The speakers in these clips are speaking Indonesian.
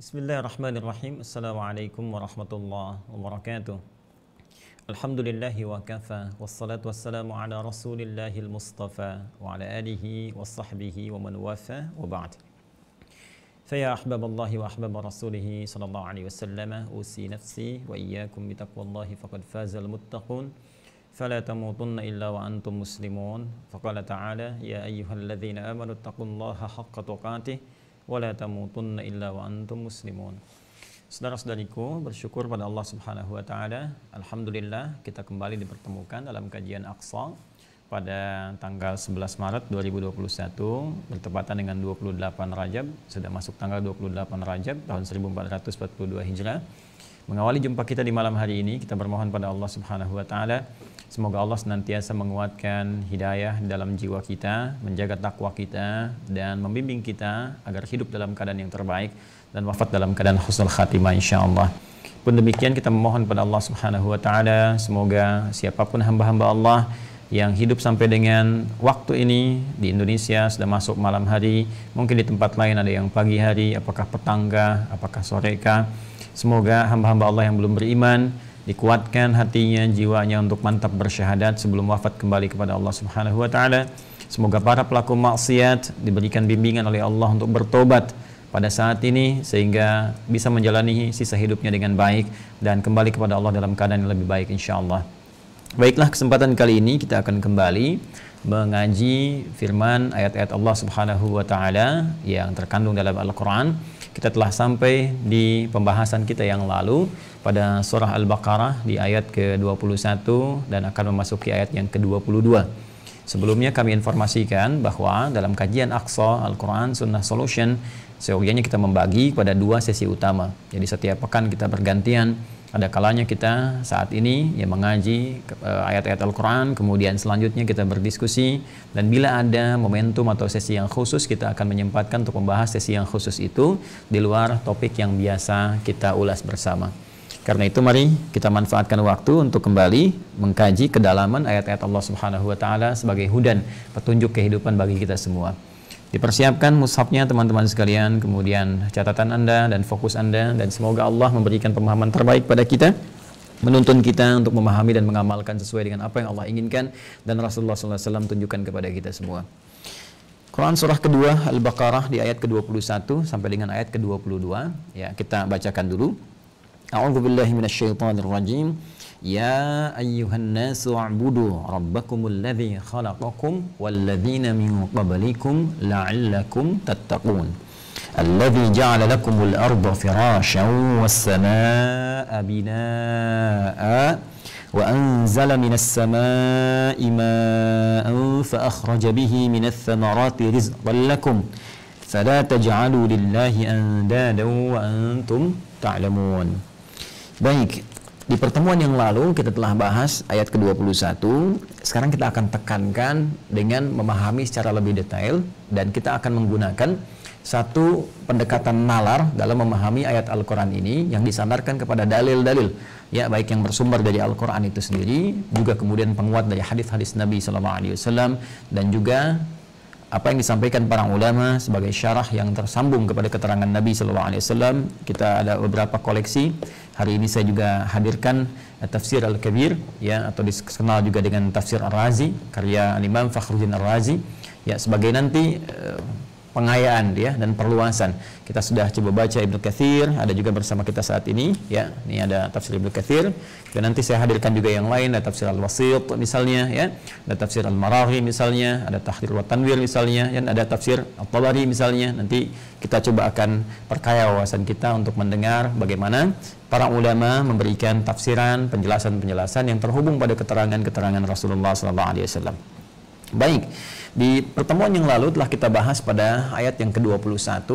Bismillahirrahmanirrahim. Assalamualaikum warahmatullahi wabarakatuh. Alhamdulillahi wa kafa, wassalatu wassalamu ala rasulillahil mustafa wa ala alihi wa sahbihi wa man wafa wa ba'd. Faya ahbaballahi wa ahbab rasulihi sallallahu alaihi wasallam, usi nafsi wa iyyakum bitaqwallahi faqad fazal muttaqun. Fala tamutunna illa wa antum muslimun. Faqala ta'ala ya ayyuhalladzina amanu taqullaha haqqa tuqatih wa la tamutunna illa wa antum muslimun. Saudara-saudariku, bersyukur pada Allah Subhanahu wa taala. Alhamdulillah kita kembali dipertemukan dalam kajian Aqsa pada tanggal 11 Maret 2021 bertepatan dengan 28 Rajab, sudah masuk tanggal 28 Rajab tahun 1442 Hijrah. Mengawali jumpa kita di malam hari ini, kita bermohon pada Allah Subhanahu wa taala semoga Allah senantiasa menguatkan hidayah dalam jiwa kita, menjaga takwa kita, dan membimbing kita agar hidup dalam keadaan yang terbaik dan wafat dalam keadaan husnul khatimah insyaallah. Pun demikian kita memohon pada Allah Subhanahu wa taala semoga siapapun hamba-hamba Allah yang hidup sampai dengan waktu ini di Indonesia sudah masuk malam hari, mungkin di tempat lain ada yang pagi hari, apakah petangga, apakah soreka. Semoga hamba-hamba Allah yang belum beriman dikuatkan hatinya, jiwanya untuk mantap bersyahadat sebelum wafat kembali kepada Allah Subhanahu wa taala. Semoga para pelaku maksiat diberikan bimbingan oleh Allah untuk bertobat pada saat ini sehingga bisa menjalani sisa hidupnya dengan baik dan kembali kepada Allah dalam keadaan yang lebih baik insyaallah. Baiklah, kesempatan kali ini kita akan kembali mengaji firman ayat-ayat Allah Subhanahu wa taala yang terkandung dalam Al-Qur'an. Kita telah sampai di pembahasan kita yang lalu pada surah Al-Baqarah di ayat ke-21 dan akan memasuki ayat yang ke-22. Sebelumnya kami informasikan bahwa dalam kajian Aqsa Al-Quran Sunnah Solution seyogianya kita membagi pada dua sesi utama. Jadi setiap pekan kita bergantian. Ada kalanya kita saat ini yang mengaji ayat-ayat Al-Quran, kemudian selanjutnya kita berdiskusi, dan bila ada momentum atau sesi yang khusus kita akan menyempatkan untuk membahas sesi yang khusus itu di luar topik yang biasa kita ulas bersama. Karena itu mari kita manfaatkan waktu untuk kembali mengkaji kedalaman ayat-ayat Allah Subhanahu wa taala sebagai hudan, petunjuk kehidupan bagi kita semua. Dipersiapkan mushafnya teman-teman sekalian, kemudian catatan Anda dan fokus Anda, dan semoga Allah memberikan pemahaman terbaik pada kita, menuntun kita untuk memahami dan mengamalkan sesuai dengan apa yang Allah inginkan dan Rasulullah SAW tunjukkan kepada kita semua. Quran surah kedua Al-Baqarah di ayat ke-21 sampai dengan ayat ke-22. Ya, kita bacakan dulu. A'udzubillahi minasyaitonirrajim. Ya ayyuhan nasu a'budu rabbakumul ladzi khalaqakum walladzina min qablikum la'allakum tattaqun. Alladzi ja'ala lakumul arda firasyan was samaa'a binaa'a wa anzala minas samaa'i maa'an fa akhraja bihi minats thamarati rizqan lakum fala taj'alu lillahi andadan wa antum ta'lamun. Baik, di pertemuan yang lalu kita telah bahas ayat ke-21. Sekarang kita akan tekankan dengan memahami secara lebih detail, dan kita akan menggunakan satu pendekatan nalar dalam memahami ayat Al-Quran ini yang disandarkan kepada dalil-dalil, ya, baik yang bersumber dari Al-Quran itu sendiri, juga kemudian penguat dari hadis-hadis Nabi SAW, dan juga apa yang disampaikan para ulama sebagai syarah yang tersambung kepada keterangan Nabi SAW. Kita ada beberapa koleksi. Hari ini saya juga hadirkan Tafsir Al-Kabir, ya, atau dikenal juga dengan Tafsir Ar-Razi, karya Imam Fakhruddin Ar-Razi, ya, sebagai nanti pengayaan dia dan perluasan. Kita sudah coba baca Ibnu Katsir, ada juga bersama kita saat ini, ya. Ini ada Tafsir Ibnu Katsir, dan nanti saya hadirkan juga yang lain, ada Tafsir Al-Wasit misalnya, ya. Ada Tafsir Al-Maraghi misalnya, ada Tahrir wa Tanwir misalnya, dan ada Tafsir At-Tabari misalnya. Nanti kita coba akan perkaya wawasan kita untuk mendengar bagaimana para ulama memberikan tafsiran, penjelasan-penjelasan yang terhubung pada keterangan-keterangan Rasulullah SAW. Baik, di pertemuan yang lalu telah kita bahas pada ayat yang ke-21.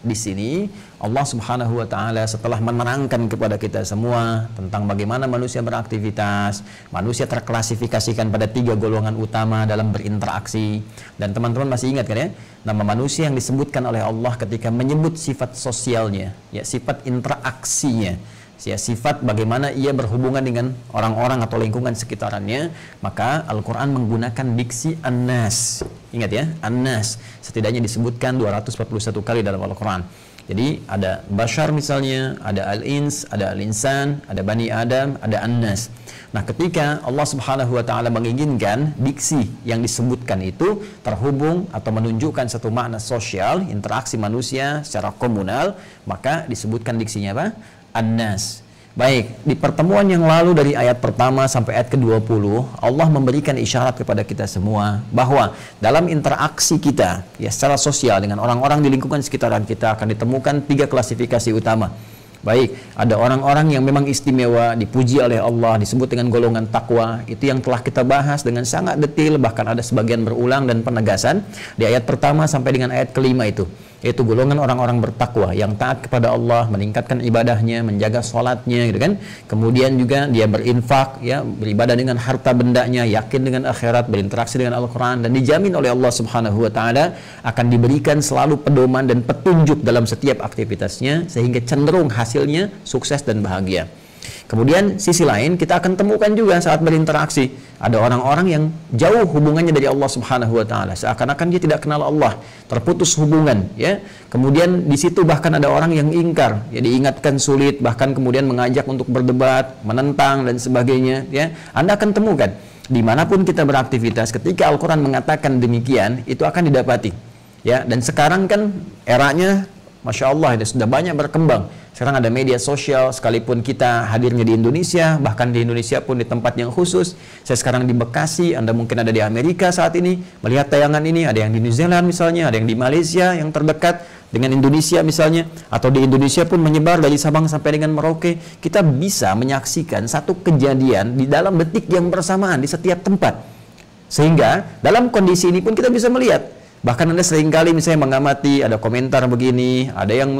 Di sini Allah Subhanahu wa taala setelah menerangkan kepada kita semua tentang bagaimana manusia beraktivitas, manusia terklasifikasikan pada 3 golongan utama dalam berinteraksi. Dan teman-teman masih ingat kan, ya, nama manusia yang disebutkan oleh Allah ketika menyebut sifat sosialnya, ya, sifat interaksinya, ya, sifat bagaimana ia berhubungan dengan orang-orang atau lingkungan sekitarannya. Maka Al-Quran menggunakan diksi An-Nas. Ingat, ya, An-Nas setidaknya disebutkan 241 kali dalam Al-Quran. Jadi ada bashar misalnya, ada al-ins, ada al-insan, ada bani Adam, ada an-nas. Nah, ketika Allah Subhanahu wa taala menginginkan diksi yang disebutkan itu terhubung atau menunjukkan satu makna sosial, interaksi manusia secara komunal, maka disebutkan diksinya apa? An-nas. Baik, di pertemuan yang lalu dari ayat pertama sampai ayat ke-20, Allah memberikan isyarat kepada kita semua bahwa dalam interaksi kita ya secara sosial dengan orang-orang di lingkungan sekitaran kita akan ditemukan 3 klasifikasi utama. Baik, ada orang-orang yang memang istimewa, dipuji oleh Allah, disebut dengan golongan takwa. Itu yang telah kita bahas dengan sangat detail, bahkan ada sebagian berulang dan penegasan di ayat pertama sampai dengan ayat kelima itu. Yaitu golongan orang-orang bertakwa yang taat kepada Allah, meningkatkan ibadahnya, menjaga sholatnya, gitu kan. Kemudian juga dia berinfak, ya, beribadah dengan harta bendanya, yakin dengan akhirat, berinteraksi dengan Al-Quran, dan dijamin oleh Allah Subhanahu wa taala akan diberikan selalu pedoman dan petunjuk dalam setiap aktivitasnya, sehingga cenderung hasilnya sukses dan bahagia. Kemudian sisi lain kita akan temukan juga saat berinteraksi ada orang-orang yang jauh hubungannya dari Allah Subhanahu wa taala, seakan-akan dia tidak kenal Allah, terputus hubungan, ya. Kemudian di situ bahkan ada orang yang ingkar, ya, diingatkan sulit, bahkan kemudian mengajak untuk berdebat, menentang dan sebagainya, ya. Anda akan temukan dimanapun kita beraktivitas ketika Al-Quran mengatakan demikian, itu akan didapati, ya. Dan sekarang kan eranya Masya Allah, itu sudah banyak berkembang. Sekarang ada media sosial, sekalipun kita hadirnya di Indonesia, bahkan di Indonesia pun di tempat yang khusus. Saya sekarang di Bekasi, Anda mungkin ada di Amerika saat ini, melihat tayangan ini, ada yang di New Zealand misalnya, ada yang di Malaysia yang terdekat dengan Indonesia misalnya, atau di Indonesia pun menyebar dari Sabang sampai dengan Merauke. Kita bisa menyaksikan satu kejadian di dalam detik yang bersamaan di setiap tempat. Sehingga dalam kondisi ini pun kita bisa melihat. Bahkan Anda seringkali misalnya mengamati, ada komentar begini, ada yang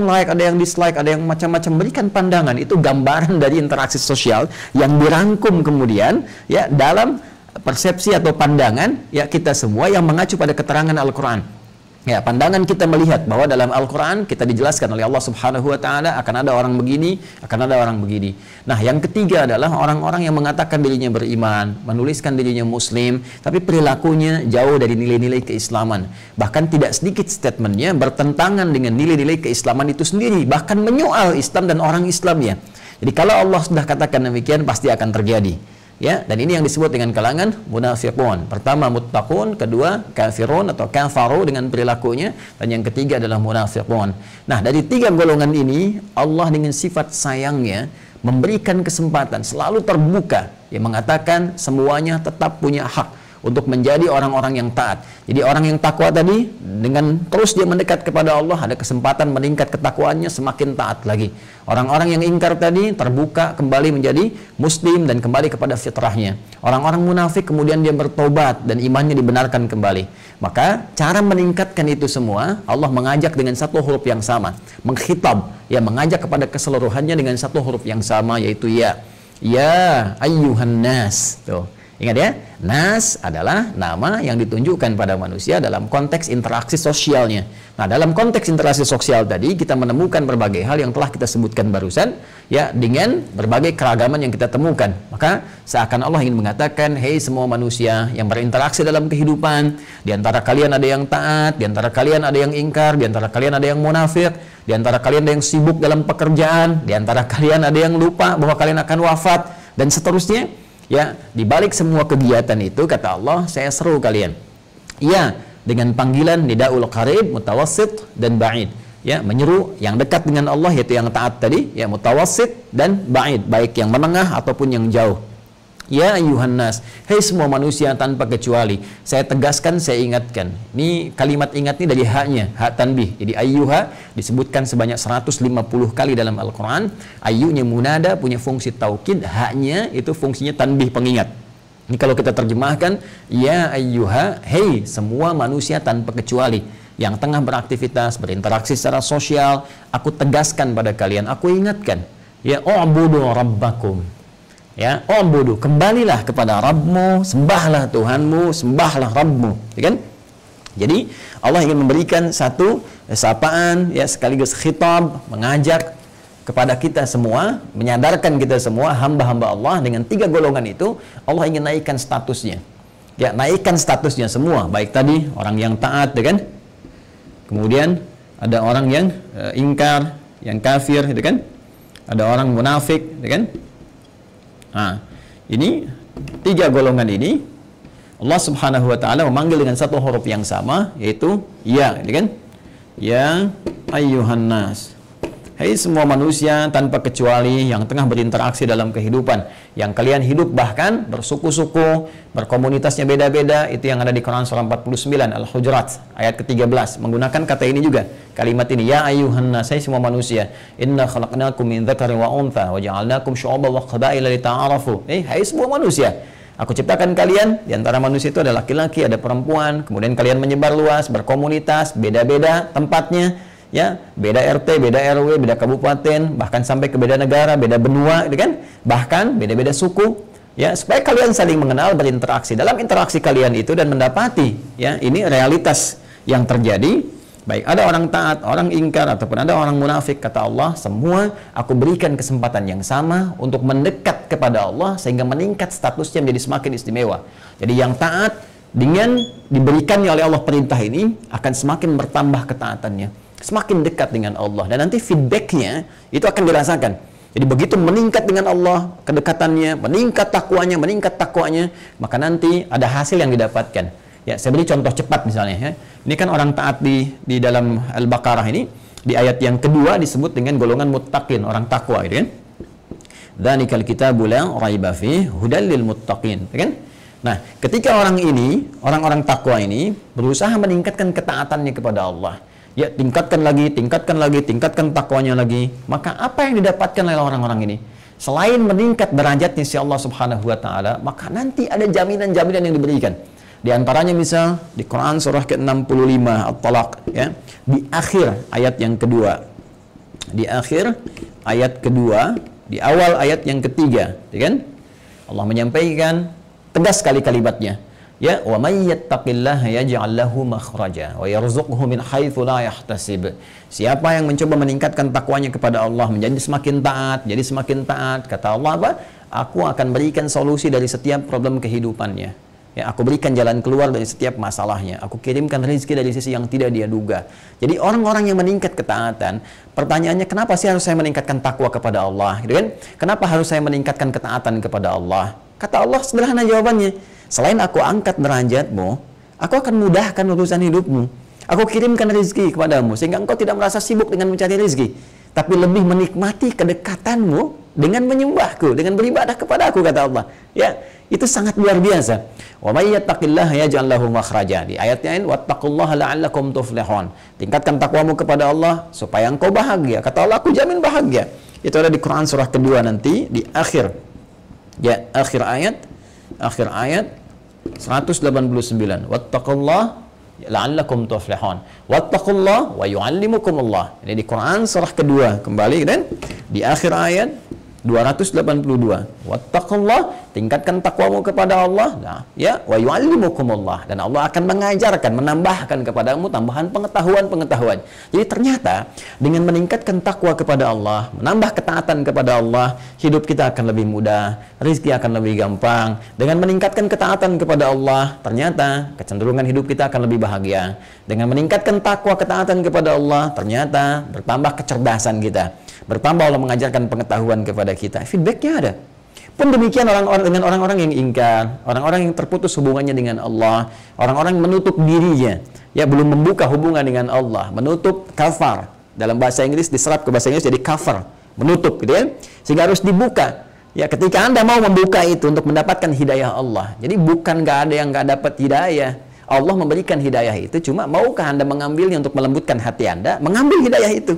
like, ada yang dislike, ada yang macam-macam, berikan pandangan. Itu gambaran dari interaksi sosial yang dirangkum kemudian, ya, dalam persepsi atau pandangan, ya, kita semua yang mengacu pada keterangan Al-Quran. Ya, pandangan kita melihat bahwa dalam Al-Quran kita dijelaskan oleh Allah Subhanahu wa taala akan ada orang begini, akan ada orang begini. Nah, yang ketiga adalah orang-orang yang mengatakan dirinya beriman, menuliskan dirinya muslim, tapi perilakunya jauh dari nilai-nilai keislaman. Bahkan tidak sedikit statementnya bertentangan dengan nilai-nilai keislaman itu sendiri, bahkan menyoal Islam dan orang Islamnya. Jadi kalau Allah sudah katakan demikian, pasti akan terjadi. Ya, dan ini yang disebut dengan kalangan munafiqun. Pertama muttaqun, kedua kafirun atau kafaru dengan perilakunya, dan yang ketiga adalah munafiqun. Nah, dari 3 golongan ini Allah dengan sifat sayangnya memberikan kesempatan selalu terbuka, yang mengatakan semuanya tetap punya hak untuk menjadi orang-orang yang taat. Jadi orang yang takwa tadi, dengan terus dia mendekat kepada Allah, ada kesempatan meningkat ketakwaannya, semakin taat lagi. Orang-orang yang ingkar tadi terbuka kembali menjadi muslim dan kembali kepada fitrahnya. Orang-orang munafik kemudian dia bertobat dan imannya dibenarkan kembali. Maka cara meningkatkan itu semua, Allah mengajak dengan satu huruf yang sama, mengkhitab, ya, mengajak kepada keseluruhannya dengan satu huruf yang sama, yaitu ya. Ya ayyuhan nas. Tuh. Ingat ya, nas adalah nama yang ditunjukkan pada manusia dalam konteks interaksi sosialnya. Nah, dalam konteks interaksi sosial tadi kita menemukan berbagai hal yang telah kita sebutkan barusan, ya, dengan berbagai keragaman yang kita temukan. Maka seakan Allah ingin mengatakan, hei semua manusia yang berinteraksi dalam kehidupan, di antara kalian ada yang taat, di antara kalian ada yang ingkar, di antara kalian ada yang munafik, di antara kalian ada yang sibuk dalam pekerjaan, di antara kalian ada yang lupa bahwa kalian akan wafat, dan seterusnya. Ya, di balik semua kegiatan itu, kata Allah, saya seru kalian. Ya, dengan panggilan nidaul qarib, mutawassit dan ba'id. Ya, menyeru yang dekat dengan Allah, yaitu yang taat tadi, ya, mutawassit dan ba'id, baik yang menengah ataupun yang jauh. Ya ayuhan nas, hei semua manusia tanpa kecuali. Saya tegaskan, saya ingatkan. Ini kalimat ingat ini dari haknya, hak tanbih. Jadi ayyuha disebutkan sebanyak 150 kali dalam Al-Quran. Ayyunya munada, punya fungsi taukid. Haknya itu fungsinya tanbih, pengingat. Ini kalau kita terjemahkan, ya ayyuha, hei semua manusia tanpa kecuali yang tengah beraktivitas, berinteraksi secara sosial, aku tegaskan pada kalian, aku ingatkan. Ya u'budu rabbakum. Ya, u'budu, kembalilah kepada Rabbmu, sembahlah Tuhanmu, sembahlah Rabbmu, ya kan? Jadi Allah ingin memberikan satu sapaan, ya, sekaligus khitab, mengajak kepada kita semua, menyadarkan kita semua hamba-hamba Allah dengan 3 golongan itu. Allah ingin naikkan statusnya, ya, naikkan statusnya semua, baik tadi orang yang taat, ya kan? Kemudian ada orang yang ingkar, yang kafir, gitu kan? Ada orang munafik, gitu kan? Nah, ini 3 golongan ini Allah Subhanahu wa taala memanggil dengan satu huruf yang sama, yaitu ya, gitu kan? Ya ayyuhan nas. Hai semua manusia tanpa kecuali yang tengah berinteraksi dalam kehidupan, yang kalian hidup bahkan bersuku-suku, berkomunitasnya beda-beda, itu yang ada di Quran surah 49 Al-Hujurat ayat ke-13 menggunakan kata ini juga, kalimat ini, ya ayyuhan nas, hai semua manusia, inna khalaqnakum min dzakarin wa untha wa ja'alnakum syu'uban wa qabaila lita'arafu. Hai semua manusia, aku ciptakan kalian, di antara manusia itu ada laki-laki, ada perempuan, kemudian kalian menyebar luas, berkomunitas, beda-beda tempatnya, ya, beda RT, beda RW, beda kabupaten, bahkan sampai ke beda negara, beda benua, gitu kan? Bahkan beda-beda suku, ya, supaya kalian saling mengenal, berinteraksi. Dalam interaksi kalian itu dan mendapati, ya, ini realitas yang terjadi. Baik ada orang taat, orang ingkar, ataupun ada orang munafik, kata Allah, semua aku berikan kesempatan yang sama untuk mendekat kepada Allah sehingga meningkat statusnya menjadi semakin istimewa. Jadi yang taat dengan diberikannya oleh Allah perintah ini akan semakin bertambah ketaatannya, semakin dekat dengan Allah, dan nanti feedbacknya itu akan dirasakan. Jadi begitu meningkat dengan Allah kedekatannya, meningkat takwanya, maka nanti ada hasil yang didapatkan. Ya, saya beri contoh cepat misalnya, ya. Ini kan orang taat di dalam Al-Baqarah ini, di ayat yang kedua disebut dengan golongan muttaqin, orang takwa, gitu kan? Dzalikal kitabu la raiba fihi hudal lil muttaqin, kan? Nah, ketika orang ini, orang-orang takwa ini berusaha meningkatkan ketaatannya kepada Allah, ya, tingkatkan takwanya lagi, maka apa yang didapatkan oleh orang-orang ini? Selain meningkat derajatnya si Allah Subhanahu wa taala, maka nanti ada jaminan-jaminan yang diberikan. Di antaranya misal di Quran surah ke-65 At-Talaq, ya, di akhir ayat yang kedua. Di akhir ayat kedua, di awal ayat yang ketiga, ya kan? Allah menyampaikan tegas sekali kalimatnya. Ya, wa may yattaqillaha yaj'al lahu makhraja wa yarzuqhu min haitsu la yahtasib. Siapa yang mencoba meningkatkan takwanya kepada Allah, menjadi semakin taat, kata Allah apa? Aku akan berikan solusi dari setiap problem kehidupannya. Ya, aku berikan jalan keluar dari setiap masalahnya. Aku kirimkan rezeki dari sisi yang tidak dia duga. Jadi orang-orang yang meningkat ketaatan, pertanyaannya, kenapa sih harus saya meningkatkan takwa kepada Allah, gitu kan? Kenapa harus saya meningkatkan ketaatan kepada Allah? Kata Allah sederhana jawabannya, selain aku angkat derajatmu, aku akan mudahkan urusan hidupmu. Aku kirimkan rezeki kepadamu sehingga engkau tidak merasa sibuk dengan mencari rezeki, tapi lebih menikmati kedekatanmu dengan menyembahku, dengan beribadah kepada aku, kata Allah. Ya, itu sangat luar biasa. Wa may yattaqillaha yaj'al lahu makhraja. Di ayat lain, wattaqullaha la'allakum tuflihun. Tingkatkan takwamu kepada Allah supaya engkau bahagia. Kata Allah, aku jamin bahagia. Itu ada di Quran surah kedua nanti di akhir. Ya, akhir ayat 189. Wattaqullaha la'allakum tuflihun. Wattaqullaha wa yu'allimukumullah. Ini di Quran surah kedua kembali, dan di akhir ayat 282. Wattaqullah, tingkatkan takwamu kepada Allah. Nah, ya, wa yu'allimukumullah, dan Allah akan mengajarkan, menambahkan kepadamu tambahan pengetahuan. Jadi ternyata dengan meningkatkan takwa kepada Allah, menambah ketaatan kepada Allah, hidup kita akan lebih mudah, rezeki akan lebih gampang. Dengan meningkatkan ketaatan kepada Allah, ternyata kecenderungan hidup kita akan lebih bahagia. Dengan meningkatkan takwa ketaatan kepada Allah, ternyata bertambah kecerdasan kita. Bertambah Allah mengajarkan pengetahuan kepada kita. Feedbacknya ada. Pun demikian dengan orang-orang yang ingkar, orang-orang yang terputus hubungannya dengan Allah, orang-orang yang menutup dirinya, ya, belum membuka hubungan dengan Allah, menutup, kafar. Dalam bahasa Inggris diserap ke bahasa Inggris jadi cover, menutup, gitu ya. Sehingga harus dibuka. Ya, ketika Anda mau membuka itu untuk mendapatkan hidayah Allah. Jadi bukan nggak ada yang nggak dapat hidayah. Allah memberikan hidayah itu, cuma maukah Anda mengambilnya untuk melembutkan hati Anda, mengambil hidayah itu.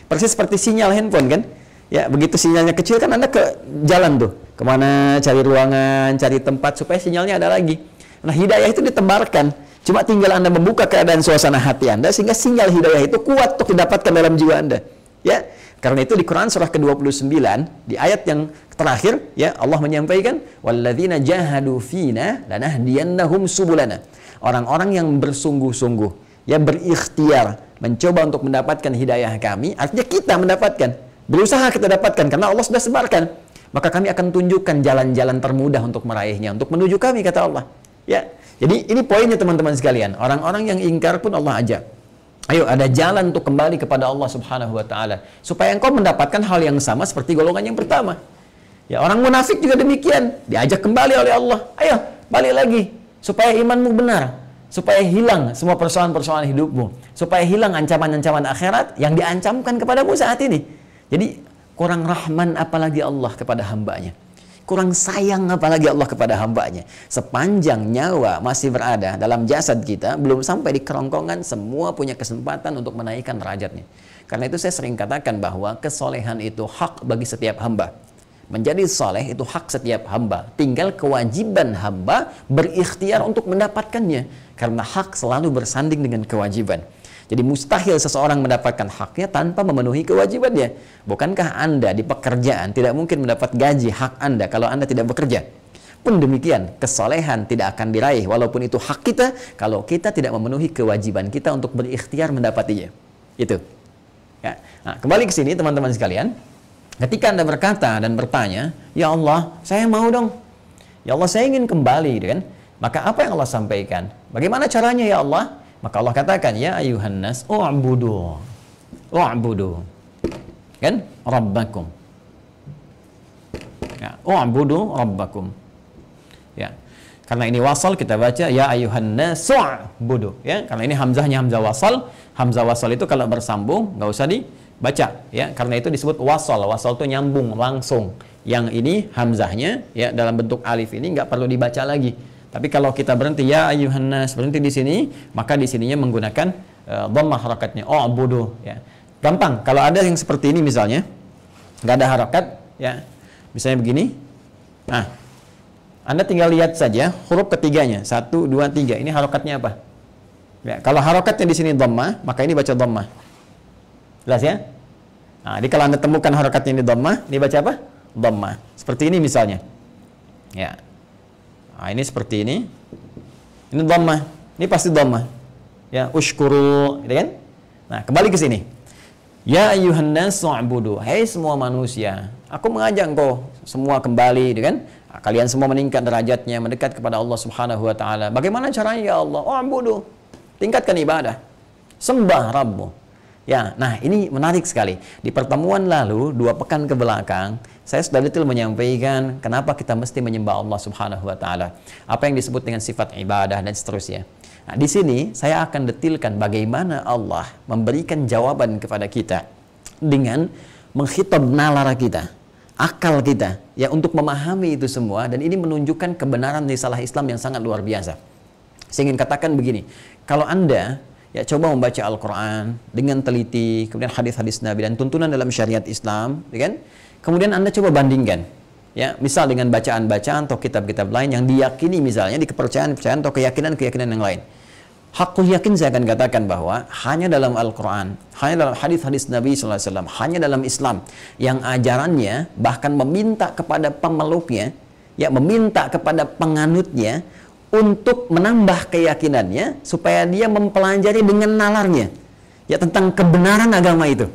Persis seperti sinyal handphone, kan? Ya, begitu sinyalnya kecil kan Anda ke jalan tuh, kemana cari ruangan, cari tempat supaya sinyalnya ada lagi. Nah, hidayah itu ditebarkan. Cuma tinggal Anda membuka keadaan suasana hati Anda sehingga sinyal hidayah itu kuat untuk didapatkan dalam jiwa Anda. Ya, karena itu di Quran surah ke-29 di ayat yang terakhir, ya, Allah menyampaikan, walladzina jahadu fina lanahdiyannahum subulana. Orang-orang yang bersungguh-sungguh, ya, berikhtiar mencoba untuk mendapatkan hidayah kami, artinya kita mendapatkan, berusaha kita dapatkan karena Allah sudah sebarkan, maka kami akan tunjukkan jalan-jalan termudah untuk meraihnya, untuk menuju kami, kata Allah. Ya, jadi ini poinnya teman-teman sekalian. Orang-orang yang ingkar pun Allah ajak, Ayo, ada jalan untuk kembali kepada Allah Subhanahu wa taala supaya engkau mendapatkan hal yang sama seperti golongan yang pertama. Ya, orang munafik juga demikian, diajak kembali oleh Allah. Ayo, balik lagi supaya imanmu benar, supaya hilang semua persoalan-persoalan hidupmu, supaya hilang ancaman-ancaman akhirat yang diancamkan kepadamu saat ini. Jadi, kurang rahman apalagi Allah kepada hambanya. Kurang sayang apalagi Allah kepada hambanya. Sepanjang nyawa masih berada dalam jasad kita, belum sampai di kerongkongan, semua punya kesempatan untuk menaikkan derajatnya. Karena itu saya sering katakan bahwa kesolehan itu hak bagi setiap hamba. Menjadi soleh itu hak setiap hamba. Tinggal kewajiban hamba berikhtiar untuk mendapatkannya. Karena hak selalu bersanding dengan kewajiban. Jadi mustahil seseorang mendapatkan haknya tanpa memenuhi kewajibannya. Bukankah Anda di pekerjaan tidak mungkin mendapat gaji hak Anda kalau Anda tidak bekerja? Pun demikian, kesolehan tidak akan diraih walaupun itu hak kita kalau kita tidak memenuhi kewajiban kita untuk berikhtiar mendapatinya. Itu. Ya. Nah, kembali ke sini teman-teman sekalian. Ketika Anda berkata dan bertanya, "Ya Allah, saya mau dong. Ya Allah, saya ingin kembali," kan? Maka apa yang Allah sampaikan? Bagaimana caranya ya Allah? Maka Allah katakan, "Ya ayuhan nas, u'budu." U'budu. Kan? Rabbakum. Ya, u'budu rabbakum. Ya. Karena ini wasal kita baca ya ayuhan nas, u'budu. Ya, karena ini hamzahnya hamzah wasal. Hamzah wasal itu kalau bersambung enggak usah dibaca, ya. Karena itu disebut wasal. Wasal itu nyambung langsung. Yang ini hamzahnya ya dalam bentuk alif ini enggak perlu dibaca lagi. Tapi kalau kita berhenti ya ayuhan nas, berhenti di sini, maka di sininya menggunakan dhammah harakatnya. Oh, bodoh ya. Gampang. Kalau ada yang seperti ini misalnya, nggak ada harakat ya. Misalnya begini. Nah, Anda tinggal lihat saja huruf ketiganya. 1 2 3. Ini harakatnya apa? Ya, kalau harakatnya di sini dhammah, maka ini baca dhammah. Jelas ya? Nah, jadi kalau Anda temukan harakatnya ini dhammah, ini baca apa? Dhammah. Seperti ini misalnya. Ya. Nah, ini seperti ini. Ini dhammah. Ini pasti dhammah. Ya, ushkuru, gitu kan? Nah, kembali ke sini. Ya ayyuhan nas u'budu. Hai semua manusia, aku mengajak engkau semua kembali, gitu kan? Nah, kalian semua meningkat derajatnya, mendekat kepada Allah Subhanahu wa taala. Bagaimana caranya ya Allah? U'budu. Tingkatkan ibadah. Sembah Rabbu. Ya, nah ini menarik sekali. Di pertemuan lalu, 2 pekan ke belakang, saya sudah detail menyampaikan kenapa kita mesti menyembah Allah Subhanahu wa taala. Apa yang disebut dengan sifat ibadah dan seterusnya. Nah, di sini saya akan detilkan bagaimana Allah memberikan jawaban kepada kita dengan menghitab nalara kita, akal kita, ya untuk memahami itu semua, dan ini menunjukkan kebenaran risalah Islam yang sangat luar biasa. Saya ingin katakan begini, kalau Anda ya coba membaca Al-Quran dengan teliti, kemudian hadis-hadis Nabi dan tuntunan dalam syariat Islam, ya kan? Kemudian Anda coba bandingkan, ya, misal dengan bacaan-bacaan atau kitab-kitab lain yang diyakini misalnya di kepercayaan-kepercayaan atau keyakinan-keyakinan yang lain. Hakul yakin saya akan katakan bahwa hanya dalam Al-Quran, hanya dalam hadis-hadis Nabi SAW, hanya dalam Islam yang ajarannya bahkan meminta kepada pemeluknya, ya meminta kepada penganutnya untuk menambah keyakinannya supaya dia mempelajari dengan nalarnya ya tentang kebenaran agama itu.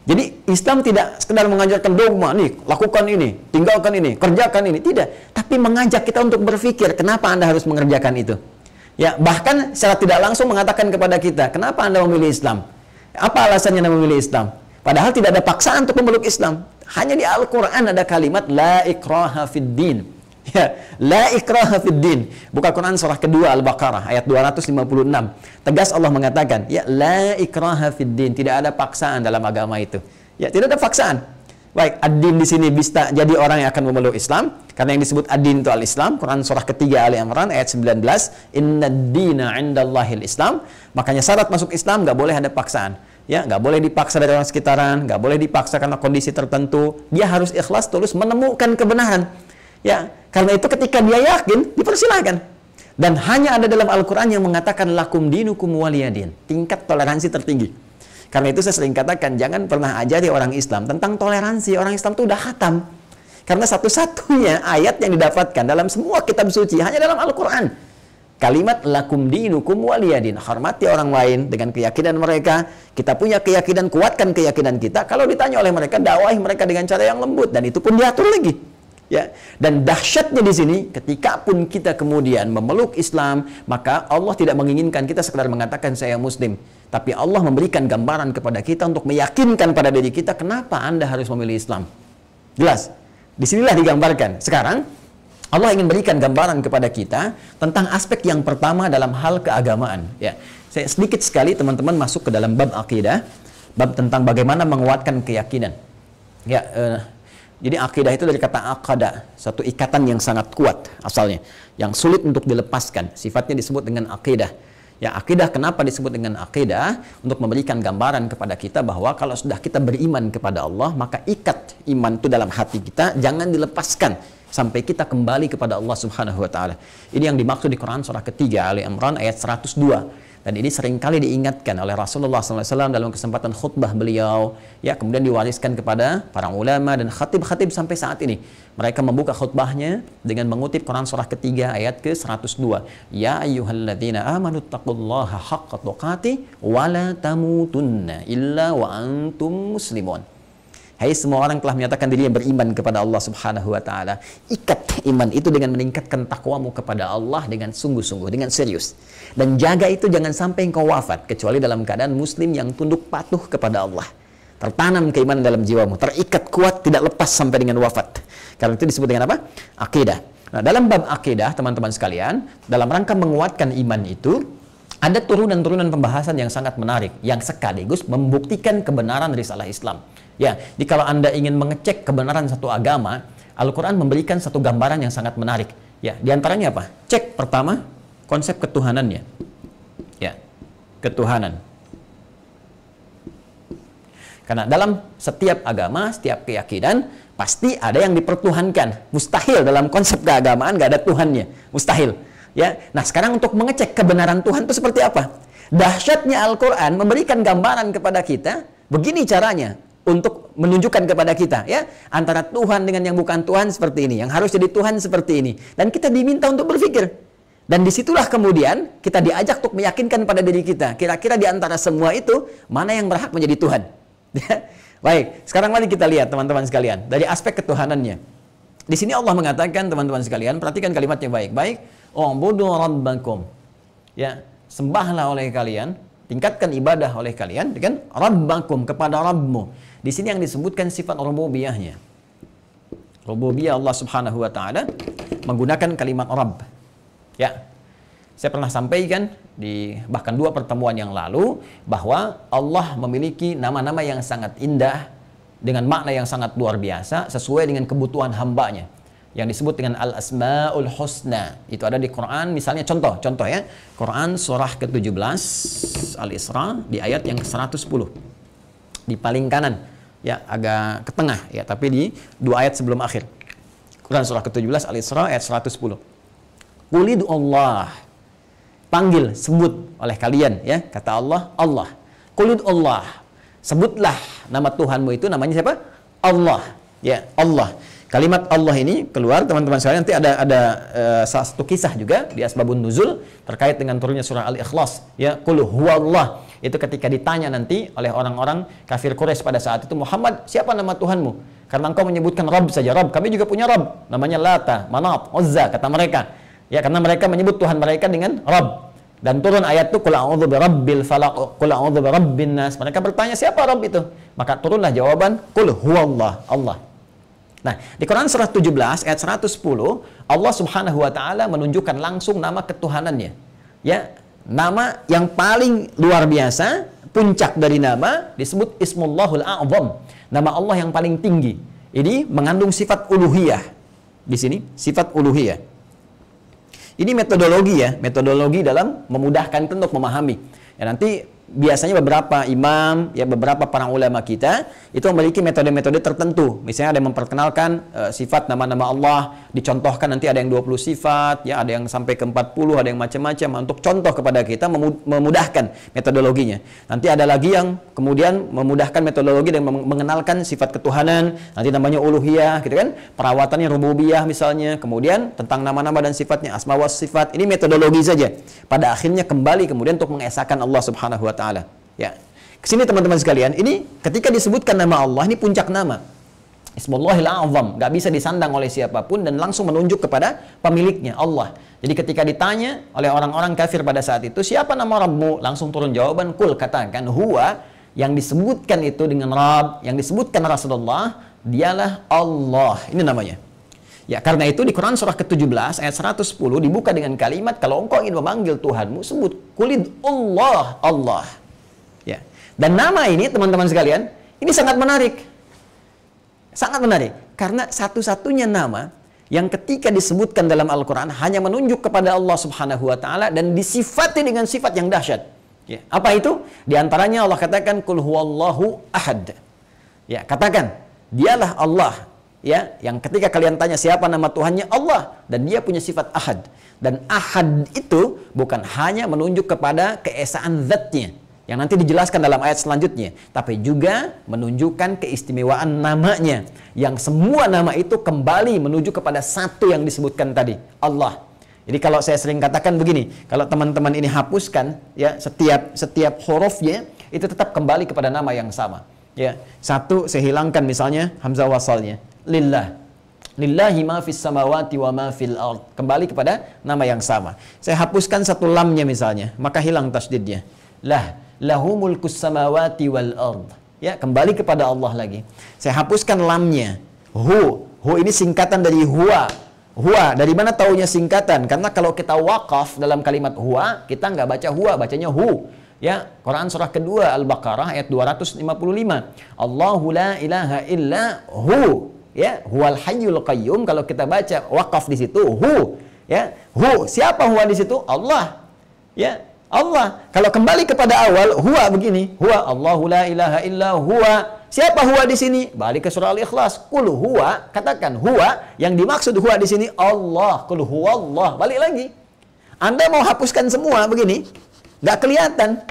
Jadi Islam tidak sekedar mengajarkan dogma, nih lakukan ini, tinggalkan ini, kerjakan ini, tidak, tapi mengajak kita untuk berpikir kenapa Anda harus mengerjakan itu. Ya, bahkan secara tidak langsung mengatakan kepada kita, kenapa Anda memilih Islam? Apa alasannya Anda memilih Islam? Padahal tidak ada paksaan untuk memeluk Islam. Hanya di Al-Quran ada kalimat la ikraha fid din. Ya, la ikraha fid din. Buka Quran surah kedua Al-Baqarah ayat 256. Tegas Allah mengatakan, ya la ikraha fid din, tidak ada paksaan dalam agama itu. Ya, tidak ada paksaan. Baik, ad-din di sini bisa jadi orang yang akan memeluk Islam karena yang disebut ad-din itu al-Islam. Quran surah ketiga Ali Imran ayat 19, innad-dina 'indallahil Islam. Makanya syarat masuk Islam nggak boleh ada paksaan. Ya, nggak boleh dipaksa dari orang sekitaran, nggak boleh dipaksa karena kondisi tertentu. Dia harus ikhlas tulus menemukan kebenaran. Ya, karena itu ketika dia yakin, dipersilahkan. Dan hanya ada dalam Al-Quran yang mengatakan lakum dinukum waliyadin, tingkat toleransi tertinggi. Karena itu saya sering katakan, jangan pernah ajari orang Islam tentang toleransi. Orang Islam itu udah khatam. Karena satu-satunya ayat yang didapatkan dalam semua kitab suci hanya dalam Al-Quran. Kalimat lakum dinukum waliyadin, hormati orang lain dengan keyakinan mereka. Kita punya keyakinan, kuatkan keyakinan kita. Kalau ditanya oleh mereka, dakwahi mereka dengan cara yang lembut, dan itu pun diatur lagi. Ya, dan dahsyatnya di sini, ketika pun kita kemudian memeluk Islam, maka Allah tidak menginginkan kita sekedar mengatakan saya Muslim, tapi Allah memberikan gambaran kepada kita untuk meyakinkan pada diri kita kenapa Anda harus memilih Islam. Jelas. Disinilah digambarkan. Sekarang Allah ingin berikan gambaran kepada kita tentang aspek yang pertama dalam hal keagamaan. Ya, saya sedikit sekali teman-teman masuk ke dalam bab akidah, bab tentang bagaimana menguatkan keyakinan. Ya. Jadi akidah itu dari kata aqada, satu ikatan yang sangat kuat asalnya, yang sulit untuk dilepaskan. Sifatnya disebut dengan akidah. Ya, akidah kenapa disebut dengan akidah? Untuk memberikan gambaran kepada kita bahwa kalau sudah kita beriman kepada Allah, maka ikat iman itu dalam hati kita, jangan dilepaskan sampai kita kembali kepada Allah Subhanahu wa taala. Ini yang dimaksud di Quran surah ketiga Ali Imran ayat 102. Dan ini seringkali diingatkan oleh Rasulullah SAW dalam kesempatan khutbah beliau, ya, kemudian diwariskan kepada para ulama dan khatib-khatib sampai saat ini. Mereka membuka khutbahnya dengan mengutip Quran surah ketiga ayat ke-102. Ya ayyuhalladzina amanu taqullaha haqqa tuqatih wa la tamutunna illa wa antum muslimun. Hai semua orang telah menyatakan dirinya beriman kepada Allah Subhanahu wa taala. Ikat iman itu dengan meningkatkan takwamu kepada Allah dengan sungguh-sungguh, dengan serius. Dan jaga itu jangan sampai engkau wafat kecuali dalam keadaan muslim yang tunduk patuh kepada Allah. Tertanam keimanan dalam jiwamu, terikat kuat, tidak lepas sampai dengan wafat. Karena itu disebut dengan apa? Akidah. Nah, dalam bab akidah, teman-teman sekalian, dalam rangka menguatkan iman itu, ada turunan-turunan pembahasan yang sangat menarik, yang sekaligus membuktikan kebenaran risalah Islam. Ya, jadi kalau Anda ingin mengecek kebenaran satu agama, Al-Quran memberikan satu gambaran yang sangat menarik. Ya, diantaranya apa? Cek pertama, konsep ketuhanannya. Ya, ketuhanan. Karena dalam setiap agama, setiap keyakinan, pasti ada yang dipertuhankan. Mustahil dalam konsep keagamaan nggak ada Tuhannya. Mustahil. Ya, nah sekarang untuk mengecek kebenaran Tuhan itu seperti apa? Dahsyatnya Al-Quran memberikan gambaran kepada kita, begini caranya untuk menunjukkan kepada kita, ya, antara Tuhan dengan yang bukan Tuhan seperti ini, yang harus jadi Tuhan seperti ini, dan kita diminta untuk berpikir. Dan disitulah kemudian kita diajak untuk meyakinkan pada diri kita, kira-kira di antara semua itu mana yang berhak menjadi Tuhan. Baik, sekarang mari kita lihat teman-teman sekalian dari aspek ketuhanannya. Di sini Allah mengatakan, teman-teman sekalian, perhatikan kalimatnya baik-baik. U'budu rabbakum. Ya, sembahlah oleh kalian, tingkatkan ibadah oleh kalian dengan rabbakum, kepada Rabbmu. Di sini yang disebutkan sifat rububiyahnya. Rububiyah Allah Subhanahu wa taala menggunakan kalimat Rabb. Ya. Saya pernah sampaikan di bahkan 2 pertemuan yang lalu bahwa Allah memiliki nama-nama yang sangat indah dengan makna yang sangat luar biasa sesuai dengan kebutuhan hambanya, yang disebut dengan Al-Asma'ul Husna. Itu ada di Quran, misalnya contoh ya, Quran surah ke-17 Al-Isra di ayat yang ke-110. Di paling kanan, ya, agak ke tengah ya, tapi di 2 ayat sebelum akhir. Quran surah ke-17 Al-Isra ayat 110. Qulid Allah, panggil, sebut oleh kalian, ya, kata Allah, Allah. Qulid Allah, sebutlah nama Tuhanmu itu, namanya siapa? Allah, ya, Allah. Kalimat Allah ini keluar, teman-teman sekalian, nanti ada salah satu kisah juga di Asbabun Nuzul terkait dengan turunnya surah Al-Ikhlas, ya, Qul huwallah. Itu ketika ditanya nanti oleh orang-orang kafir Quraisy pada saat itu, Muhammad, siapa nama Tuhanmu? Karena engkau menyebutkan Rabb saja. Rabb, kami juga punya Rabb, namanya Lata, Manat, Uzza, kata mereka. Ya, karena mereka menyebut Tuhan mereka dengan Rabb. Dan turun ayat itu, Qul a'udzu birabbil falaq, Qul a'udzu birabbin nas. Mereka bertanya, siapa Rabb itu? Maka turunlah jawaban, Qul huwallah, Allah. Nah, di Quran surah 17 ayat 110, Allah Subhanahu wa taala menunjukkan langsung nama ketuhanannya. Ya, nama yang paling luar biasa, puncak dari nama disebut Ismullahul A'zam, nama Allah yang paling tinggi. Ini mengandung sifat uluhiyah. Di sini sifat uluhiyah. Ini metodologi, ya, metodologi dalam memudahkan kita untuk memahami. Ya, nanti biasanya beberapa imam, ya, beberapa para ulama kita itu memiliki metode-metode tertentu. Misalnya ada yang memperkenalkan sifat nama-nama Allah, dicontohkan nanti ada yang 20 sifat, ya, ada yang sampai ke 40, ada yang macam-macam, untuk contoh kepada kita, memudahkan metodologinya. Nanti ada lagi yang kemudian memudahkan metodologi dan mengenalkan sifat ketuhanan, nanti namanya uluhiyah, gitu kan, perawatannya rububiyah misalnya, kemudian tentang nama-nama dan sifatnya, asma wa sifat. Ini metodologi saja. Pada akhirnya kembali kemudian untuk mengesahkan Allah Subhanahu wa taala. Ya. Kesini teman-teman sekalian, ini ketika disebutkan nama Allah, ini puncak nama. Ismullahil A'zam, nggak bisa disandang oleh siapapun dan langsung menunjuk kepada pemiliknya, Allah. Jadi ketika ditanya oleh orang-orang kafir pada saat itu, siapa nama Rabbmu? Langsung turun jawaban, kul, katakan, huwa, yang disebutkan itu dengan Rabb, yang disebutkan Rasulullah, dialah Allah. Ini namanya. Ya, karena itu di Quran surah ke-17 ayat 110 dibuka dengan kalimat, kalau engkau ingin memanggil Tuhanmu, sebut kulid Allah, Allah. Ya. Dan nama ini, teman-teman sekalian, ini sangat menarik. Sangat menarik, karena satu-satunya nama yang ketika disebutkan dalam Al-Quran hanya menunjuk kepada Allah Subhanahu wa Ta'ala dan disifati dengan sifat yang dahsyat. Ya, apa itu? Di antaranya Allah katakan, Qul huwallahu ahad. Ya, katakan, dialah Allah. Ya, yang ketika kalian tanya siapa nama Tuhannya, Allah, dan dia punya sifat ahad. Dan ahad itu bukan hanya menunjuk kepada keesaan zatnya, yang nanti dijelaskan dalam ayat selanjutnya, tapi juga menunjukkan keistimewaan namanya, yang semua nama itu kembali menuju kepada satu yang disebutkan tadi, Allah. Jadi kalau saya sering katakan begini, kalau teman-teman ini hapuskan ya setiap hurufnya itu tetap kembali kepada nama yang sama. Ya, satu saya hilangkan misalnya hamzah wasalnya, lillah. Lillahi ma fis samawati wa ma fil ard. Kembali kepada nama yang sama. Saya hapuskan satu lamnya misalnya, maka hilang tasdidnya. Lahu mulkus samawati wal ard. Ya, kembali kepada Allah lagi. Saya hapuskan lamnya. Hu ini singkatan dari huwa. Huwa, dari mana taunya singkatan? Karena kalau kita wakaf dalam kalimat huwa, kita nggak baca huwa, bacanya hu. Ya, Quran surah kedua Al-Baqarah ayat 255. Allahu la ilaha illa hu. Ya, huwal hayyul qayyum. Kalau kita baca wakaf di situ hu. Ya, hu. Siapa huwa di situ? Allah. Ya, Allah. Kalau kembali kepada awal, huwa begini. Huwa, Allahu la ilaha illa huwa. Siapa huwa di sini? Balik ke surah Al-Ikhlas. Qul huwa, katakan huwa. Yang dimaksud huwa di sini Allah. Qul huwa Allah. Balik lagi. Anda mau hapuskan semua begini, nggak kelihatan.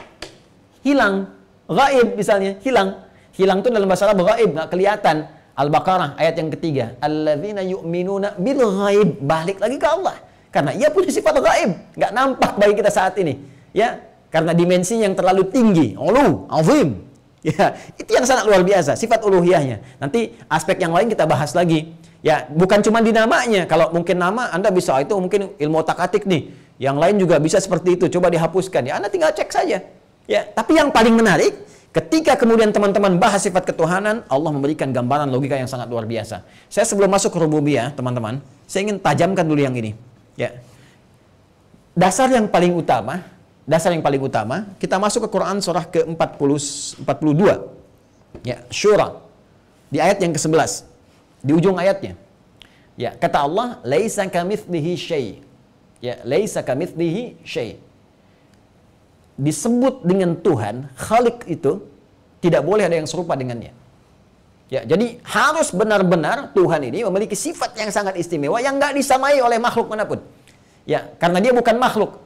Hilang. Ghaib misalnya, hilang. Hilang itu dalam bahasa Arab ghaib, nggak kelihatan. Al-Baqarah ayat yang ketiga. Alladzina yu'minuna bil ghaib. Balik lagi ke Allah. Karena ia punya sifat ghaib, nggak nampak bagi kita saat ini. Ya, karena dimensinya yang terlalu tinggi, azim. Ya, itu yang sangat luar biasa, sifat uluhiyahnya. Nanti aspek yang lain kita bahas lagi. Ya, bukan cuma di namanya. Kalau mungkin nama Anda bisa, itu mungkin ilmu otak-atik nih. Yang lain juga bisa seperti itu. Coba dihapuskan. Ya, Anda tinggal cek saja. Ya, tapi yang paling menarik, ketika kemudian teman-teman bahas sifat ketuhanan, Allah memberikan gambaran logika yang sangat luar biasa. Saya sebelum masuk ke rububiyah, teman-teman, saya ingin tajamkan dulu yang ini. Ya. Dasar yang paling utama, kita masuk ke Quran surah ke-42. Ya, Syura. Di ayat yang ke-11. Di ujung ayatnya. Ya, kata Allah, laisa kamitslihi syai'. Ya, laisa kamitslihi syai'. Disebut dengan Tuhan, Khalik itu tidak boleh ada yang serupa dengannya. Ya, jadi harus benar-benar Tuhan ini memiliki sifat yang sangat istimewa yang nggak disamai oleh makhluk manapun. Ya, karena dia bukan makhluk.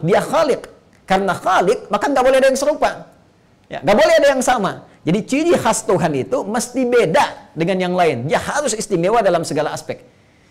Dia Khalik. Karena Khalik, maka nggak boleh ada yang serupa. Ya, nggak boleh ada yang sama. Jadi ciri khas Tuhan itu mesti beda dengan yang lain. Dia harus istimewa dalam segala aspek.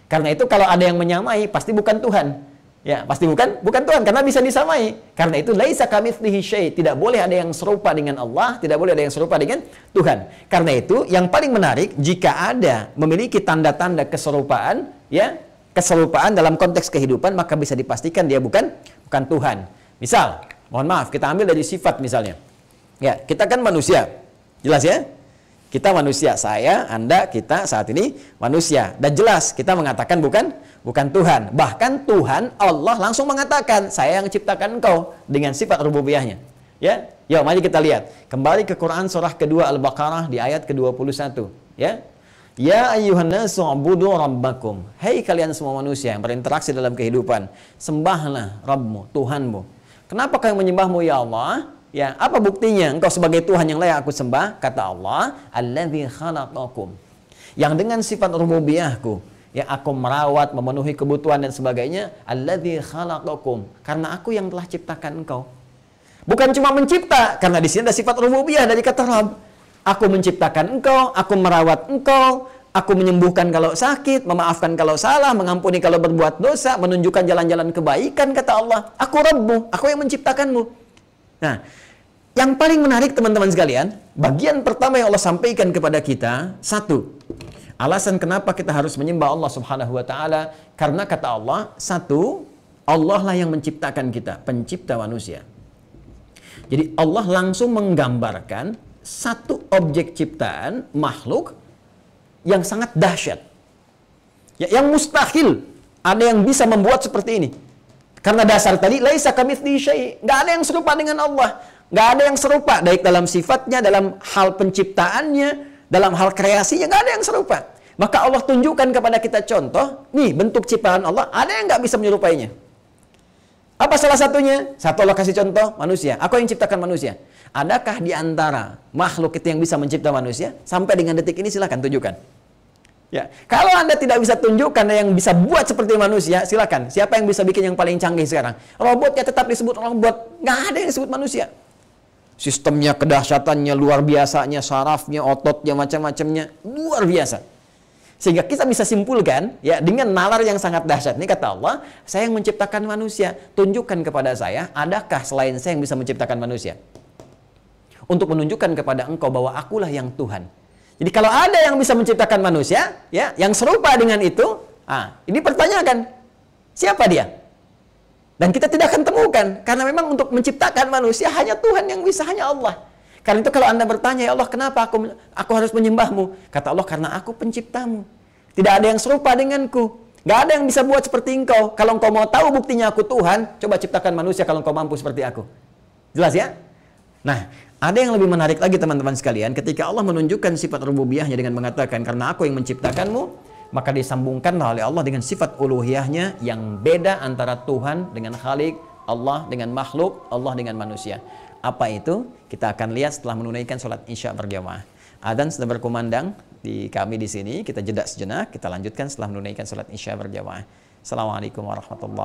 Karena itu kalau ada yang menyamai, pasti bukan Tuhan. Ya, pasti bukan Tuhan, karena bisa disamai. Karena itu laisa kamitslihi syai', tidak boleh ada yang serupa dengan Allah, tidak boleh ada yang serupa dengan Tuhan. Karena itu yang paling menarik, jika ada memiliki tanda-tanda keserupaan, ya, keserupaan dalam konteks kehidupan, maka bisa dipastikan dia bukan Tuhan. Misal, mohon maaf, kita ambil dari sifat misalnya. Ya, kita kan manusia. Jelas ya? Kita manusia, saya, Anda, kita saat ini manusia. Dan jelas kita mengatakan bukan Tuhan. Bahkan Tuhan Allah langsung mengatakan, saya yang ciptakan engkau, dengan sifat rububiyahnya. Ya, yuk mari kita lihat. Kembali ke Quran surah kedua Al-Baqarah di ayat ke-21. Ya. Ya ayyuhan nasu ubudu rabbakum. Hei kalian semua manusia yang berinteraksi dalam kehidupan, sembahlah Rabbmu, Tuhanmu. Kenapa kalian menyembahmu ya Allah? Ya, apa buktinya engkau sebagai Tuhan yang layak aku sembah? Kata Allah, alladzi khalaqakum. Yang dengan sifat rububiyahku, ya aku merawat, memenuhi kebutuhan dan sebagainya, alladzi khalaqakum. Karena aku yang telah ciptakan engkau. Bukan cuma mencipta, karena di sini ada sifat rububiyah dari kata Rabb. Aku menciptakan engkau, aku merawat engkau, aku menyembuhkan kalau sakit, memaafkan kalau salah, mengampuni kalau berbuat dosa, menunjukkan jalan-jalan kebaikan, kata Allah. Aku Rabbmu, aku yang menciptakanmu. Nah, Yang paling menarik teman-teman sekalian, bagian pertama yang Allah sampaikan kepada kita, satu, alasan kenapa kita harus menyembah Allah Subhanahu wa taala, karena kata Allah, satu, Allah lah yang menciptakan kita, pencipta manusia. Jadi Allah langsung menggambarkan satu objek ciptaan makhluk yang sangat dahsyat. Ya, yang mustahil ada yang bisa membuat seperti ini. Karena dasar tadi, laisa kamitslihi syai', enggak ada yang serupa dengan Allah. Nggak ada yang serupa, baik dalam sifatnya, dalam hal penciptaannya, dalam hal kreasinya, nggak ada yang serupa. Maka Allah tunjukkan kepada kita contoh, nih bentuk ciptaan Allah, ada yang nggak bisa menyerupainya. Apa salah satunya? Satu Allah kasih contoh, manusia. Aku yang ciptakan manusia. Adakah di antara makhluk itu yang bisa mencipta manusia? Sampai dengan detik ini silakan tunjukkan. Ya, kalau Anda tidak bisa tunjukkan yang bisa buat seperti manusia, silakan. Siapa yang bisa bikin yang paling canggih sekarang? Robotnya tetap disebut robot, nggak ada yang disebut manusia. Sistemnya, kedahsyatannya, luar biasanya, sarafnya, ototnya, macam-macamnya, luar biasa. Sehingga kita bisa simpulkan, ya, dengan nalar yang sangat dahsyat. Ini kata Allah, saya yang menciptakan manusia. Tunjukkan kepada saya, adakah selain saya yang bisa menciptakan manusia? Untuk menunjukkan kepada engkau bahwa akulah yang Tuhan. Jadi kalau ada yang bisa menciptakan manusia, ya, yang serupa dengan itu, ini pertanyakan, siapa dia? Dan kita tidak akan temukan, karena memang untuk menciptakan manusia hanya Tuhan yang bisa, hanya Allah. Karena itu kalau Anda bertanya, ya Allah, kenapa aku harus menyembahmu? Kata Allah, karena aku penciptamu. Tidak ada yang serupa denganku. Gak ada yang bisa buat seperti engkau. Kalau engkau mau tahu buktinya aku Tuhan, coba ciptakan manusia kalau engkau mampu seperti aku. Jelas ya? Nah, ada yang lebih menarik lagi teman-teman sekalian, ketika Allah menunjukkan sifat rububiyahnya dengan mengatakan, karena aku yang menciptakanmu, maka disambungkanlah oleh Allah dengan sifat uluhiyahnya yang beda antara Tuhan dengan Khalik, Allah dengan makhluk, Allah dengan manusia. Apa itu? Kita akan lihat setelah menunaikan sholat Isya berjamaah. Adzan sudah berkumandang di kami di sini. Kita jeda sejenak, kita lanjutkan setelah menunaikan sholat Isya berjamaah. Assalamualaikum warahmatullahi wabarakatuh.